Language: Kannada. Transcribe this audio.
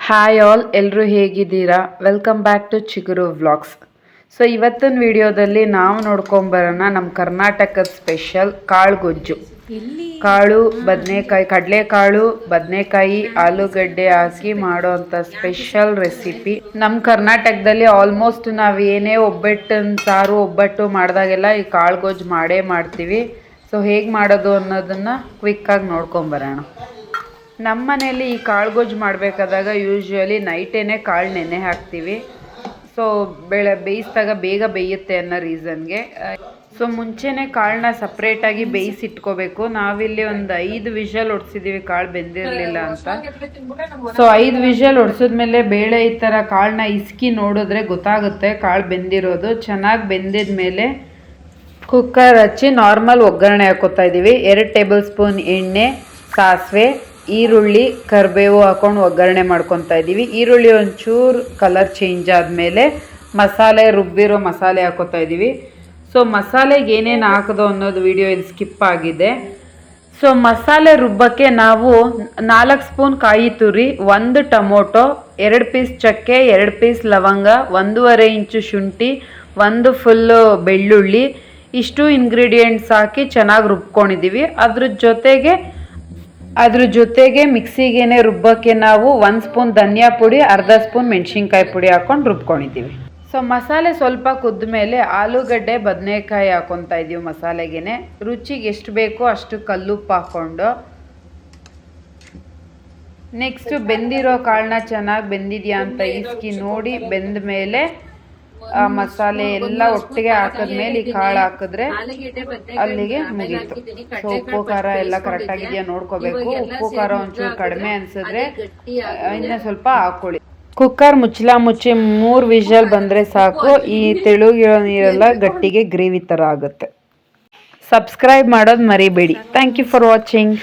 ಹಾಯ್ ಆಲ್, ಎಲ್ಲರೂ ಹೇಗಿದ್ದೀರಾ? ವೆಲ್ಕಮ್ ಬ್ಯಾಕ್ ಟು ಚಿಗುರು ವ್ಲಾಗ್ಸ್. ಸೊ ಇವತ್ತಿನ ವಿಡಿಯೋದಲ್ಲಿ ನಾವು ನೋಡ್ಕೊಂಬರೋಣ ನಮ್ಮ ಕರ್ನಾಟಕದ ಸ್ಪೆಷಲ್ ಕಾಳು ಗೊಜ್ಜು. ಕಾಳು ಬದನೆಕಾಯಿ, ಕಡಲೆಕಾಳು ಬದನೆಕಾಯಿ ಆಲೂಗಡ್ಡೆ ಹಾಕಿ ಮಾಡೋವಂಥ ಸ್ಪೆಷಲ್ ರೆಸಿಪಿ. ನಮ್ಮ ಕರ್ನಾಟಕದಲ್ಲಿ ಆಲ್ಮೋಸ್ಟ್ ನಾವು ಏನೇ ಸಾರು ಒಬ್ಬಟ್ಟು ಮಾಡಿದಾಗೆಲ್ಲ ಈ ಕಾಳು ಗೊಜ್ಜು ಮಾಡೇ ಮಾಡ್ತೀವಿ. ಸೊ ಹೇಗೆ ಮಾಡೋದು ಅನ್ನೋದನ್ನು ಕ್ವಿಕ್ಕಾಗಿ ನೋಡ್ಕೊಂಬರೋಣ. ನಮ್ಮ ಮನೆಯಲ್ಲಿ ಈ ಕಾಳು ಗೊಜ್ಜು ಮಾಡಬೇಕಾದಾಗ ಯೂಶ್ವಲಿ ನೈಟೇನೆ ಕಾಳು ನೆನೆ ಹಾಕ್ತೀವಿ. ಸೊ ಬೇಯಿಸಿದಾಗ ಬೇಗ ಬೇಯುತ್ತೆ ಅನ್ನೋ ರೀಸನ್ಗೆ. ಸೊ ಮುಂಚೆನೇ ಕಾಳನ್ನ ಸಪ್ರೇಟಾಗಿ ಬೇಯಿಸಿಟ್ಕೋಬೇಕು. ನಾವಿಲ್ಲಿ ಒಂದು 5 ವಿಷಲ್ ಹೊಡ್ಸಿದ್ದೀವಿ ಕಾಳು ಬೆಂದಿರಲಿಲ್ಲ ಅಂತ. ಸೊ 5 ವಿಷಲ್ ಹೊಡ್ಸಿದ್ಮೇಲೆ ಬೇಳೆ ಈ ಥರ ಕಾಳನ್ನ ಇಸ್ಕಿ ನೋಡಿದ್ರೆ ಗೊತ್ತಾಗುತ್ತೆ ಕಾಳು ಬೆಂದಿರೋದು. ಚೆನ್ನಾಗಿ ಬೆಂದಿದ ಮೇಲೆ ಕುಕ್ಕರ್ ಹಚ್ಚಿ ನಾರ್ಮಲ್ ಒಗ್ಗರಣೆ ಹಾಕೋತಾ ಇದ್ದೀವಿ. 2 ಟೇಬಲ್ ಸ್ಪೂನ್ ಎಣ್ಣೆ, ಸಾಸಿವೆ, ಈರುಳ್ಳಿ, ಕರಿಬೇವು ಹಾಕೊಂಡು ಒಗ್ಗರಣೆ ಮಾಡ್ಕೊತಾ ಇದ್ದೀವಿ. ಈರುಳ್ಳಿ ಒಂಚೂರು ಕಲರ್ ಚೇಂಜ್ ಆದಮೇಲೆ ಮಸಾಲೆ ರುಬ್ಬಿರೋ ಮಸಾಲೆ ಹಾಕೋತಾ ಇದ್ದೀವಿ. ಸೊ ಮಸಾಲೆಗೆ ಏನೇನು ಹಾಕೋದು ಅನ್ನೋದು ವಿಡಿಯೋ ಇಲ್ಲಿ ಸ್ಕಿಪ್ ಆಗಿದೆ. ಸೊ ಮಸಾಲೆ ರುಬ್ಬಕ್ಕೆ ನಾವು 4 ಸ್ಪೂನ್ ಕಾಯಿ ತುರಿ, 1 ಟೊಮೊಟೊ, 2 ಪೀಸ್ ಚಕ್ಕೆ, 2 ಪೀಸ್ ಲವಂಗ, 1.5 ಇಂಚು ಶುಂಠಿ, 1 ಫುಲ್ಲು ಬೆಳ್ಳುಳ್ಳಿ, ಇಷ್ಟು ಇಂಗ್ರೀಡಿಯೆಂಟ್ಸ್ ಹಾಕಿ ಚೆನ್ನಾಗಿ ರುಬ್ಕೊಂಡಿದ್ದೀವಿ. ಅದ್ರ ಜೊತೆಗೆ ಮಿಕ್ಸಿಗೇನೆ ರುಬ್ಬಕ್ಕೆ ನಾವು 1 ಸ್ಪೂನ್ ಧನಿಯಾ ಪುಡಿ, ಅರ್ಧ ಸ್ಪೂನ್ ಮೆಣಸಿನ್ಕಾಯಿ ಪುಡಿ ಹಾಕೊಂಡು ರುಬ್ಕೊಂಡಿದ್ದೀವಿ. ಸೊ ಮಸಾಲೆ ಸ್ವಲ್ಪ ಕುದ್ದ ಮೇಲೆ ಆಲೂಗಡ್ಡೆ ಬದನೆಕಾಯಿ ಹಾಕೊತಾ ಇದ್ದೀವಿ ಮಸಾಲೆಗೇನೆ. ರುಚಿಗೆ ಎಷ್ಟು ಬೇಕೋ ಅಷ್ಟು ಕಲ್ಲುಪ್ಪು ಹಾಕ್ಕೊಂಡು ನೆಕ್ಸ್ಟ್ ಬೆಂದಿರೋ ಕಾಳನ್ನ ಚೆನ್ನಾಗಿ ಬೆಂದಿದೆಯಾ ಅಂತ ಇಸ್ಕಿ ನೋಡಿ ಬೆಂದ ಮೇಲೆ ಮಸಾಲೆ ಎಲ್ಲ ಒಟ್ಟಿಗೆ ಹಾಕಿದ್ಮೇಲೆ ಈ ಕಾಳು ಹಾಕಿದ್ರೆ ಅಲ್ಲಿಗೆ ಮುಗೀತು. ಸೊ ಉಪ್ಪು ಖಾರ ಎಲ್ಲ ಕರೆಕ್ಟ್ ಆಗಿದೆಯಾ ನೋಡ್ಕೋಬೇಕು. ಉಪ್ಪು ಖಾರ ಒಂಚೂರು ಕಡಿಮೆ ಅನ್ಸಿದ್ರೆ ಇನ್ನ ಸ್ವಲ್ಪ ಹಾಕೊಳ್ಳಿ. ಕುಕ್ಕರ್ ಮುಚ್ಚಿ 3 ವಿಷಲ್ ಬಂದರೆ ಸಾಕು. ಈ ತೆಳುಗಿರೋ ನೀರೆಲ್ಲ ಗಟ್ಟಿಗೆ ಗ್ರೇವಿ ಥರ ಆಗುತ್ತೆ. ಸಬ್ಸ್ಕ್ರೈಬ್ ಮಾಡೋದು ಮರಿಬೇಡಿ. Thank you for watching.